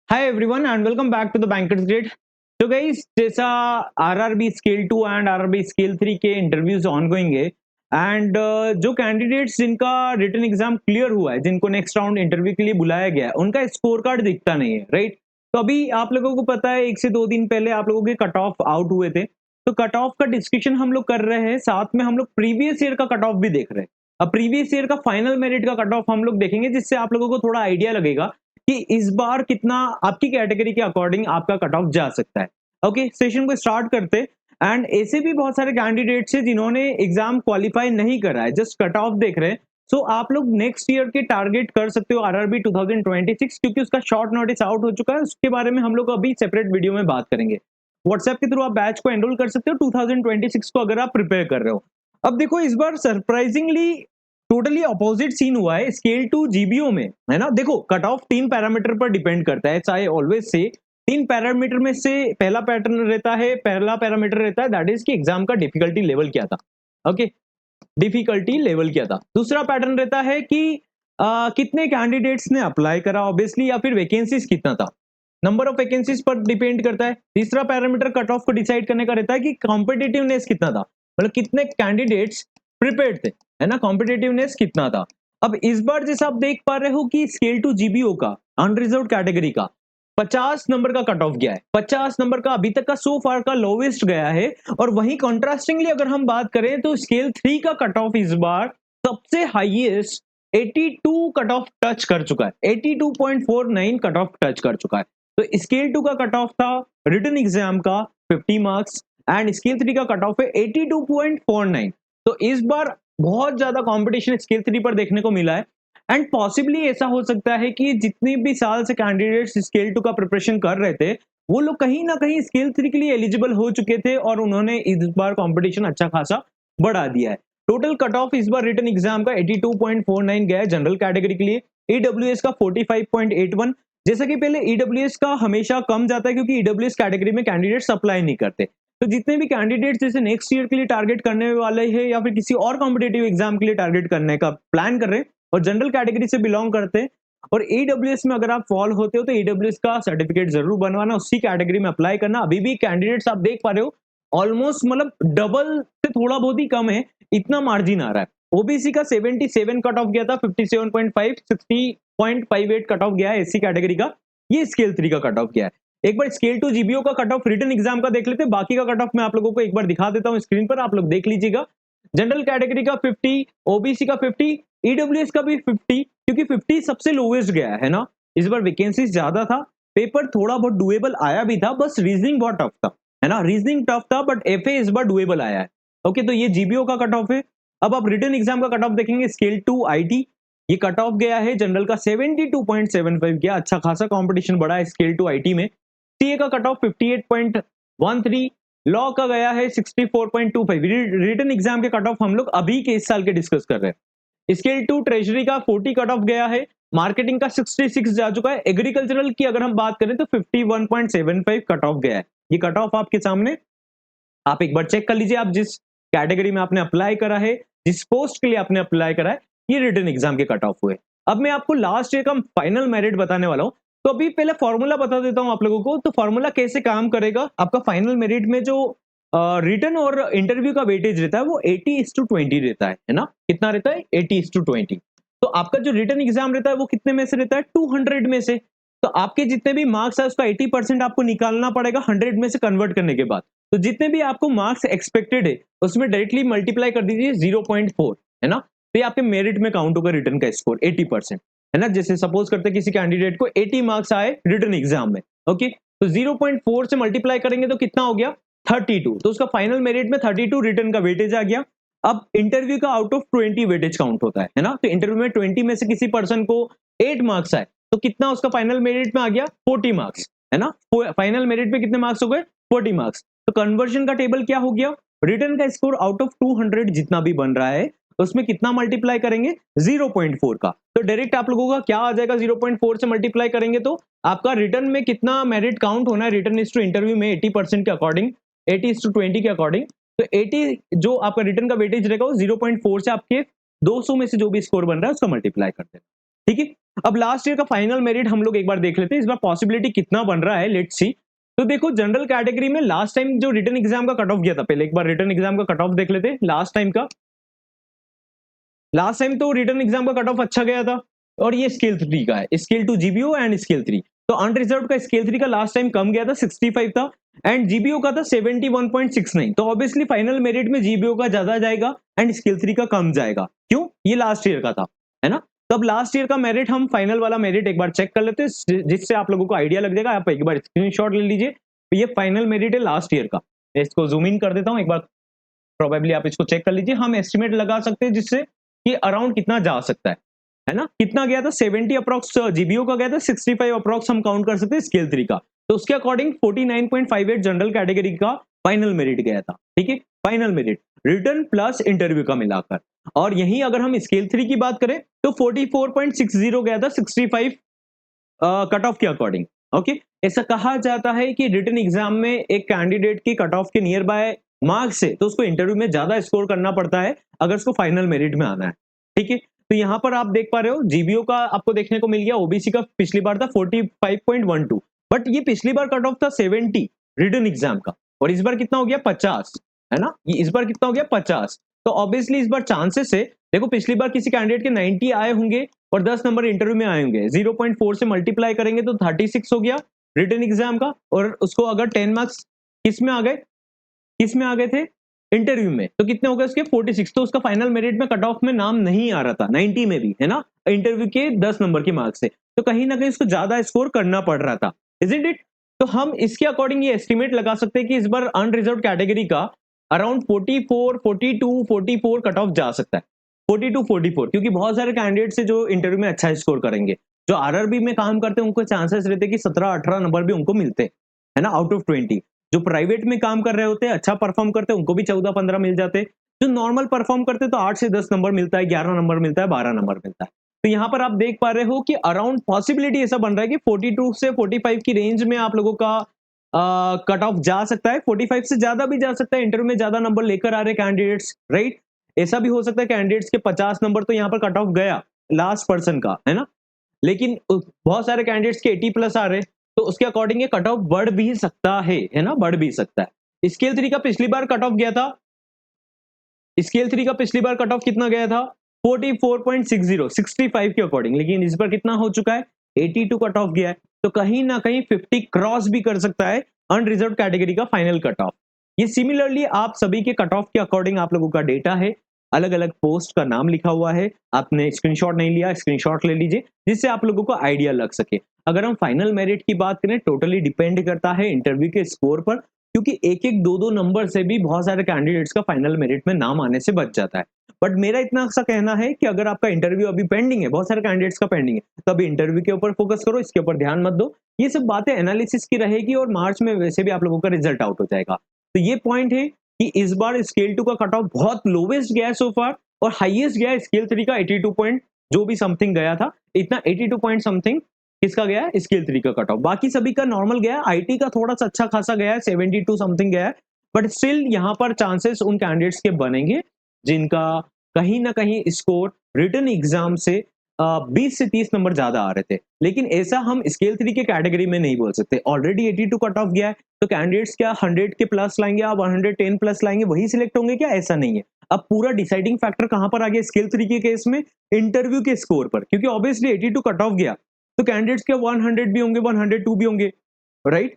Hi everyone and welcome back to the Bankers Grid. तो guys जैसा RRB scale 2 and RRB scale 3 के interviews ongoing है and जो candidates जिनका written exam clear हुआ है, जिनको नेक्स्ट राउंड इंटरव्यू के लिए बुलाया गया है, उनका स्कोर कार्ड दिखता नहीं है, राइट? तो अभी आप लोगों को पता है 1 से 2 दिन पहले आप लोगों के कट ऑफ आउट हुए थे। तो कट ऑफ का डिस्कशन हम लोग कर रहे हैं, साथ में हम लोग प्रीवियस ईयर का कट ऑफ भी देख रहे हैं। अब प्रीवियस ईयर का फाइनल मेरिट का कट ऑफ हम लोग देखेंगे, जिससे आप लोगों को थोड़ा आइडिया लगेगा कि इस बार कितना आपकी कैटेगरी के अकॉर्डिंग आपका कट ऑफ जा सकता है। ओके, सेशन को स्टार्ट करते। एंड ऐसे भी बहुत सारे कैंडिडेट्स हैं जिन्होंने एग्जाम क्वालिफाई नहीं करा है, जस्ट कट ऑफ देख रहे हैं। सो आप लोग नेक्स्ट ईयर के टारगेट कर सकते हो आरआरबी 2026, क्योंकि उसका शॉर्ट नोटिस आउट हो चुका है। उसके बारे में हम लोग अभी सेपरेट वीडियो में बात करेंगे। व्हाट्सएप के थ्रू आप बैच को एनरोल कर सकते हो 2026 को, अगर आप प्रिपेयर कर रहे हो। अब देखो, इस बार सरप्राइजिंगली टोटली अपोजिट सीन हुआ है स्केल 2 जीबीओ में, है ना? देखो, कट ऑफ 3 पैरामीटर पर डिपेंड करता है, आई ऑलवेज से 3 पैरामीटर में से पहला पैटर्न रहता है, पहला पैरामीटर रहता है दैट इज कि एग्जाम का डिफिकल्टी लेवल क्या था। ओके, डिफिकल्टी लेवल क्या था। दूसरा पैटर्न रहता है कि कितने कैंडिडेट्स ने अप्लाई करा ऑब्वियसली, या फिर वैकेंसीज कितना था, नंबर ऑफ वैकेंसीज पर डिपेंड करता है। तीसरा पैरामीटर कट ऑफ को डिसाइड करने का रहता है कि कॉम्पिटिटिवनेस कितना था, मतलब कितने कैंडिडेट्स प्रिपेयर्ड थे, है ना? कॉम्पिटिटिवनेस कितना था। अब इस बार जैसा आप देख पा रहे हो कि स्केल 2 जीबीओ का अनरिजर्व कैटेगरी का 50 नंबर का कट ऑफ गया है। 50 नंबर का अभी तक का सो फार का लोवेस्ट गया है। और वहीं कॉन्ट्रास्टिंगली अगर हम बात करें तो स्केल 3 का कट ऑफ इस बार सबसे हाईएस्ट 82 कट ऑफ टच कर चुका है। 82.49 कट ऑफ टच कर चुका है। तो स्केल 2 का कट ऑफ था रिटन एग्जाम का 50 मार्क्स एंड स्केल 3 का कट ऑफ है 82.49। तो इस बार बहुत ज्यादा कंपटीशन स्केल 3 पर देखने को मिला है। एंड पॉसिबली ऐसा हो सकता है कि जितने भी साल से कैंडिडेट्स स्केल 2 का प्रिपरेशन कर रहे थे, वो लोग कहीं ना कहीं स्केल 3 के लिए एलिजिबल हो चुके थे और उन्होंने इस बार कंपटीशन अच्छा खासा बढ़ा दिया है। टोटल कट ऑफ इस बार रिटन एग्जाम का 82.49 गया है जनरल कैटेगरी के लिए। ईडब्ल्यूएस का 45.81। जैसा कि पहले ईडब्ल्यूएस का हमेशा कम जाता है, क्योंकि ईडब्ल्यूएस कैटेगरी में कैंडिडेट्स अप्लाई नहीं करते। तो जितने भी कैंडिडेट्स जैसे नेक्स्ट ईयर के लिए टारगेट करने वाले हैं, या फिर किसी और कॉम्पिटेटिव एग्जाम के लिए टारगेट करने का प्लान कर रहे हैं और जनरल कैटेगरी से बिलोंग करते हैं, और ईडब्ल्यूएस में अगर आप फॉल होते हो तो ईडब्ल्यूएस का सर्टिफिकेट जरूर बनवाना, उसी कैटेगरी में अप्लाई करना। अभी भी कैंडिडेट्स आप देख पा रहे हो ऑलमोस्ट, मतलब डबल से थोड़ा बहुत ही कम है, इतना मार्जिन आ रहा है। ओबीसी का 77 कट ऑफ गया था, 57.5, 60.58 कट ऑफ गया है एससी कैटेगरी का। ये स्केल 3 का कट ऑफ गया है। एक बार स्केल 2 जीबीओ का कट ऑफ रिटन एग्जाम का देख लेते हैं, बाकी का कट ऑफ मैं आप लोगों को एक बार दिखा देता हूं स्क्रीन पर, आप लोग देख लीजिएगा। जनरल कैटेगरी का 50, ओबीसी का 50, ईडब्ल्यूएस का भी 50, क्योंकि 50 सबसे लोवेस्ट गया है ना। इस बार वैकेंसीज ज्यादा था, पेपर थोड़ा बहुत डुएबल आया भी था, बस रीजनिंग बहुत टफ था, है ना? रीजनिंग टफ था बट एफए इस बार डुएबल आया है। ओके, तो ये जीबीओ का कट ऑफ है। अब आप रिटन एग्जाम का कट ऑफ देखेंगे, स्केल 2 आईटी, ये कट ऑफ गया है जनरल का 72.75 गया, अच्छा खासा कंपटीशन बढ़ा है स्केल 2 आईटी में। सीए का कट ऑफ 58.13, लॉ का गया है 64.25। रिटन एग्जाम के कट ऑफ हम लोग अभी के इस साल के डिस्कस कर रहे हैं। स्केल 2 ट्रेजरी का 40 कट ऑफ गया है, मार्केटिंग का 66 जा चुका है, एग्रीकल्चरल की अगर हम बात करें तो 51.75 कट ऑफ गया है। ये कट ऑफ आपके सामने, आप एक बार चेक कर लीजिए, आप जिस कैटेगरी में आपने अप्लाई करा है, जिस पोस्ट के लिए आपने अप्लाई करा है, ये रिटन एग्जाम के कट ऑफ हुए। अब मैं आपको लास्ट ईयर का फाइनल मेरिट बताने वाला हूं। तो अभी पहले फॉर्मूला बता देता हूं आप लोगों को। तो फॉर्मूला कैसे काम करेगा, आपका फाइनल मेरिट में जो रिटन और इंटरव्यू का वेटेज रहता है वो 80:20 रहता है ना? कितना रहता है? 80:20। तो आपका जो रिटन एग्जाम रहता है वो कितने में से रहता है? 200 में से। तो आपके जितने भी मार्क्स है उसका 80% आपको निकालना पड़ेगा 100 में से कन्वर्ट करने के बाद। तो जितने भी आपको मार्क्स एक्सपेक्टेड है उसमें डायरेक्टली मल्टीप्लाई कर दीजिए 0.4, है ना? तो ये आपके मेरिट में काउंट होगा रिटर्न का स्कोर 80%, है ना? जैसे सपोज करते किसी कैंडिडेट को 80 मार्क्स आए रिटर्न एग्जाम में, ओके, तो 0.4 से मल्टीप्लाई करेंगे तो कितना हो गया? 32। तो उसका फाइनल मेरिट में 32 रिटर्न का वेटेज आ गया। अब इंटरव्यू का आउट ऑफ 20 वेटेज काउंट होता है ना? तो इंटरव्यू में 20 में से किसी पर्सन को 8 मार्क्स आए तो कितना उसका फाइनल मेरिट में आ गया? 40 मार्क्स, है ना? फाइनल मेरिट में कितने मार्क्स हो गए? 40 मार्क्स। तो कन्वर्जन का टेबल क्या हो गया? रिटर्न का स्कोर आउट ऑफ 200 जितना भी बन रहा है उसमें कितना मल्टीप्लाई करेंगे? 0.4 का। तो डायरेक्ट आप लोगों का क्या आ जाएगा? 0.4 से मल्टीप्लाई करेंगे तो आपका रिटर्न में कितना मेरिट काउंट होना है रिटर्न इज टू इंटरव्यू में 80% के अकॉर्डिंग, 80:20 के अकॉर्डिंग। तो 80 जो आपका रिटर्न का वेटेज रहेगा वो 0.4 से आपके 200 में से जो भी स्कोर बन रहा है उसका मल्टीप्लाई कर देना, ठीक है? अब लास्ट ईयर का फाइनल मेरिट हम लोग एक बार देख लेते हैं, इस बार पॉसिबिलिटी कितना बन रहा है, लेट्स सी। तो देखो जनरल कैटेगरी में लास्ट टाइम जो रिटन एग्जाम का कट ऑफ गया था, पहले एक बार रिटन एग्जाम का कट ऑफ देख लेते हैं लास्ट टाइम का। लास्ट टाइम तो रिटन एग्जाम का कट ऑफ अच्छा गया था, और ये स्केल 3 का है, स्केल 2 जीबीओ एंड स्केल 3। तो अनरिजर्व का स्केल 3 का लास्ट टाइम कम गया था, 65 था, एंड जीबीओ का था 71.69। तो ऑब्वियसली फाइनल मेरिट में जीबीओ का ज्यादा जाएगा एंड स्केल 3 का कम जाएगा। क्यों? ये लास्ट ईयर का था, है ना। तब लास्ट ईयर का मेरिट, हम फाइनल वाला मेरिट एक बार चेक कर लेते हैं, जिससे आप लोगों को आइडिया लग जाएगा। आप एक बार स्क्रीनशॉट ले लीजिए। तो ये फाइनल मेरिट है लास्ट ईयर का। मैं इसको जूम इन कर देता हूं एक बार, प्रोबेबली आप इसको चेक कर लीजिए। हम एस्टिमेट लगा सकते हैं जिससे कि अराउंड कितना जा सकता है ना। कितना गया था? 70 अप्रॉक्स जीबीओ का गया था, 65 अप्रॉक्स हम काउंट कर सकते हैं स्केल 3 का। तो उसके अकॉर्डिंग 49.58 जनरल कैटेगरी का फाइनल मेरिट गया था। ठीक है, final merit return plus interview का मिलाकर। और यही अगर हम स्केल 3 की बात करें तो 44.60 गया था 65 कट ऑफ के अकॉर्डिंग। ओके, ऐसा कहा जाता है कि रिटन एग्जाम में एक कैंडिडेट की कट ऑफ के नियर बाय मार्क्स से तो उसको इंटरव्यू में ज्यादा स्कोर करना पड़ता है अगर उसको फाइनल मेरिट में आना है। ठीक है, तो यहाँ पर आप देख पा रहे हो जीबीओ का आपको देखने को मिल गया, ओबीसी का पिछली बार था 45.12, बट ये पिछली बार कट ऑफ था 70 रिटन एग्जाम का, और इस बार कितना हो गया 50, है ना। ये इस बार कितना हो गया 50। तो ऑब्वियसली इस बार चांसेस है, देखो पिछली बार किसी कैंडिडेट के 90 आए होंगे और 10 नंबर इंटरव्यू में आए होंगे, 0.4 से मल्टीप्लाई करेंगे तो 36 हो गया रिटन एग्जाम का, और उसको अगर 10 मार्क्स किस में आ गए, किस में आ गए थे इंटरव्यू में, तो कितने हो गए उसके 46। तो उसका फाइनल मेरिट में कट ऑफ में नाम नहीं आ रहा था 90 में भी, है ना, इंटरव्यू के 10 नंबर के मार्क्स से। तो कहीं ना कहीं उसको ज्यादा स्कोर करना पड़ रहा था, इजंट इट। तो हम इसके अकॉर्डिंग ये एस्टिमेट लगा सकते हैं कि इस बार अनरिजर्व कैटेगरी का अराउंड 44, 42, 44 कट ऑफ जा सकता है, 42, 44, क्योंकि बहुत सारे कैंडिडेट है जो इंटरव्यू में अच्छा स्कोर करेंगे। जो आरआरबी में काम करते हैं उनको चांसेस रहते हैं कि 17-18 नंबर भी उनको मिलते हैं, है ना, आउट ऑफ 20। जो प्राइवेट में काम कर रहे होते हैं, अच्छा परफॉर्म करते हैं, उनको भी 14-15 मिल जाते हैं। जो नॉर्मल परफॉर्म करते हैं तो 8 से 10 नंबर मिलता है, 11 नंबर मिलता है, 12 नंबर मिलता है। तो यहाँ पर आप देख पा रहे हो कि अराउंड पॉसिबिलिटी ऐसा बन रहा है कि 42 से 45 की रेंज में आप लोगों का कट ऑफ जा सकता है, 45 से ज्यादा भी जा सकता है। इंटरव्यू में ज्यादा नंबर लेकर आ रहे कैंडिडेट्स, राइट। ऐसा भी हो सकता है कैंडिडेट्स के 50 नंबर तो यहाँ पर कट ऑफ गया लास्ट पर्सन का, है ना, लेकिन बहुत सारे कैंडिडेट्स के 80 प्लस आ रहे, तो उसके अकॉर्डिंग ये कट ऑफ बढ़ भी सकता है ना, बढ़ भी सकता है। स्केल 3 का पिछली बार कट ऑफ गया था, स्केल 3 का पिछली बार कट ऑफ कितना गया था 44.60, 65 के अकॉर्डिंग, लेकिन इस बार कितना हो चुका है 82 कट ऑफ गया है। तो कहीं ना कहीं 50 क्रॉस भी कर सकता है अनरिजर्व कैटेगरी का फाइनल कट ऑफ। ये सिमिलरली आप सभी के कट ऑफ के अकॉर्डिंग आप लोगों का डेटा है, अलग अलग पोस्ट का नाम लिखा हुआ है, आपने स्क्रीनशॉट नहीं लिया, स्क्रीनशॉट ले लीजिए जिससे आप लोगों को आइडिया लग सके। अगर हम फाइनल मेरिट की बात करें, टोटली डिपेंड करता है इंटरव्यू के स्कोर पर, क्योंकि एक एक दो दो नंबर से भी बहुत सारे कैंडिडेट्स का फाइनल मेरिट में नाम आने से बच जाता है। बट मेरा इतना सा कहना है कि अगर आपका इंटरव्यू अभी पेंडिंग है, बहुत सारे कैंडिडेट्स का पेंडिंग है, तो अभी इंटरव्यू के ऊपर फोकस करो, इसके ऊपर ध्यान मत दो। ये सब बातें एनालिसिस की रहेगी और मार्च में वैसे भी आप लोगों का रिजल्ट आउट हो जाएगा। तो ये पॉइंट है कि इस बार स्केल 2 का कट ऑफ बहुत लोवेस्ट गया है सो फार, और हाईएस्ट गया है स्केल 3 का 82 पॉइंट जो भी समथिंग गया था, इतना 82 पॉइंट समथिंग किसका गया है स्केल 3 का कट ऑफ। बाकी सभी का नॉर्मल गया है, आईटी का थोड़ा सा अच्छा खासा गया है, 72 समथिंग गया है। बट स्टिल यहाँ पर चांसेस उन कैंडिडेट्स के बनेंगे जिनका कहीं ना कहीं स्कोर रिटन एग्जाम से 20 से 30 नंबर ज्यादा आ रहे थे। लेकिन ऐसा हम स्केल 3 के कैटेगरी में नहीं बोल सकते, ऑलरेडी 82 कट ऑफ गया है, तो कैंडिडेट्स क्या 100 के प्लस लाएंगे, आप 110 प्लस लाएंगे, वही सिलेक्ट होंगे क्या? ऐसा नहीं है। अब पूरा डिसाइडिंग फैक्टर कहां पर आ गया स्केल 3 के केस में? इंटरव्यू के स्कोर पर, क्योंकि ऑब्वियसली 82 कट ऑफ गया तो कैंडिडेट्स के 100 भी होंगे, 102 भी होंगे, राइट।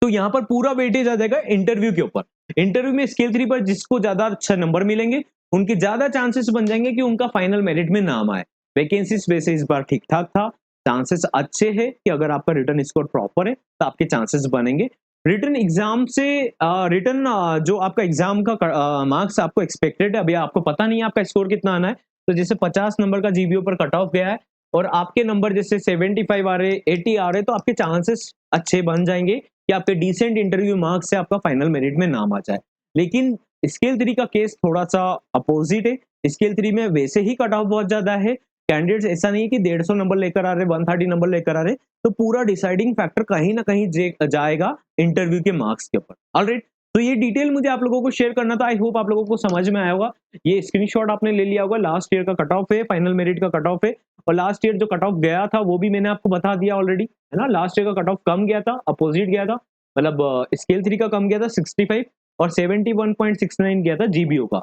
तो यहाँ पर पूरा वेटेज आ जाएगा इंटरव्यू के ऊपर। इंटरव्यू में स्केल 3 पर जिसको ज्यादा अच्छा नंबर मिलेंगे उनके ज्यादा चांसेस बन जाएंगे कि उनका फाइनल मेरिट में नाम आए। वैकेंसीज वैसे इस बार ठीक ठाक था, चांसेस अच्छे हैं कि अगर आपका रिटर्न स्कोर प्रॉपर है तो आपके चांसेस बनेंगे। रिटर्न एग्जाम से रिटर्न जो आपका एग्जाम का मार्क्स आपको एक्सपेक्टेड है, अभी आपको पता नहीं है आपका स्कोर कितना आना है। तो जैसे 50 नंबर का जीबीओ पर कट ऑफ गया है और आपके नंबर जैसे 75 आ रहे, 80 आ रहे, तो आपके चांसेस अच्छे बन जाएंगे कि आपके डिसेंट इंटरव्यू मार्क्स से आपका फाइनल मेरिट में नाम आ जाए। लेकिन स्केल 3 का केस थोड़ा सा अपोजिट है। स्केल 3 में वैसे ही कट ऑफ बहुत ज्यादा है, कैंडिडेट्स ऐसा नहीं है कि 150 नंबर लेकर आ रहे, 130 नंबर लेकर आ रहे, तो पूरा डिसाइडिंग फैक्टर कहीं ना कहीं जाएगा इंटरव्यू के मार्क्स के ऊपर। ऑलराइट, तो ये डिटेल मुझे आप लोगों को शेयर करना था, आई होप आप लोगों को समझ में आया होगा। ये स्क्रीनशॉट आपने ले लिया होगा, लास्ट ईयर का कट ऑफ है, फाइनल मेरिट का कट ऑफ है, और लास्ट ईयर जो कट ऑफ गया था वो भी मैंने आपको बता दिया ऑलरेडी, है ना? लास्ट ईयर का कट ऑफ कम गया था, अपोजिट गया था, मतलब स्केल 3 का कम गया था 65 और 71.69 गया था जीबीओ का।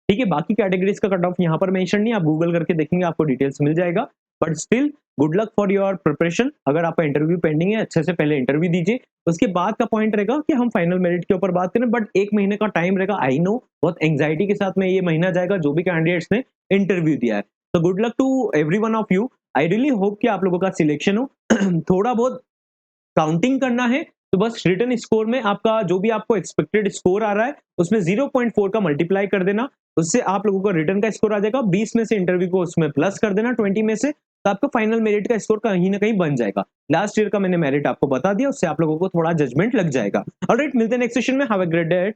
ठीक है, बाकी कैटेगरीज का कट ऑफ यहाँ पर मेंशन नहीं, आप गूगल करके देखेंगे आपको डिटेल्स मिल जाएगा। But still good luck for your preparation. अगर आपका इंटरव्यू पेंडिंग है, अच्छे से पहले इंटरव्यू दीजिए, उसके बाद का पॉइंट रहेगा कि हम फाइनल मेरिट के ऊपर बात करें। बट 1 महीने का टाइम रहेगा, आई नो बहुत एंग्जाइटी के साथ में ये महीना जाएगा जो भी कैंडिडेट्स ने इंटरव्यू दिया है। तो good luck to everyone of you. I really hope कि आप लोगों का सिलेक्शन हो। थोड़ा बहुत काउंटिंग करना है तो बस रिटन स्कोर में आपका जो भी आपको एक्सपेक्टेड स्कोर आ रहा है उसमें 0.4 का मल्टीप्लाई कर देना, उससे आप लोगों का रिटन का स्कोर आ जाएगा। 20 में से इंटरव्यू को उसमें प्लस कर देना 20 में से, तो आपका फाइनल मेरिट का स्कोर कहीं ना कहीं बन जाएगा। लास्ट ईयर का मैंने मेरिट आपको बता दिया, उससे आप लोगों को थोड़ा जजमेंट लग जाएगा। ऑलराइट, मिलते हैं नेक्स्ट सेशन में। Have a great day.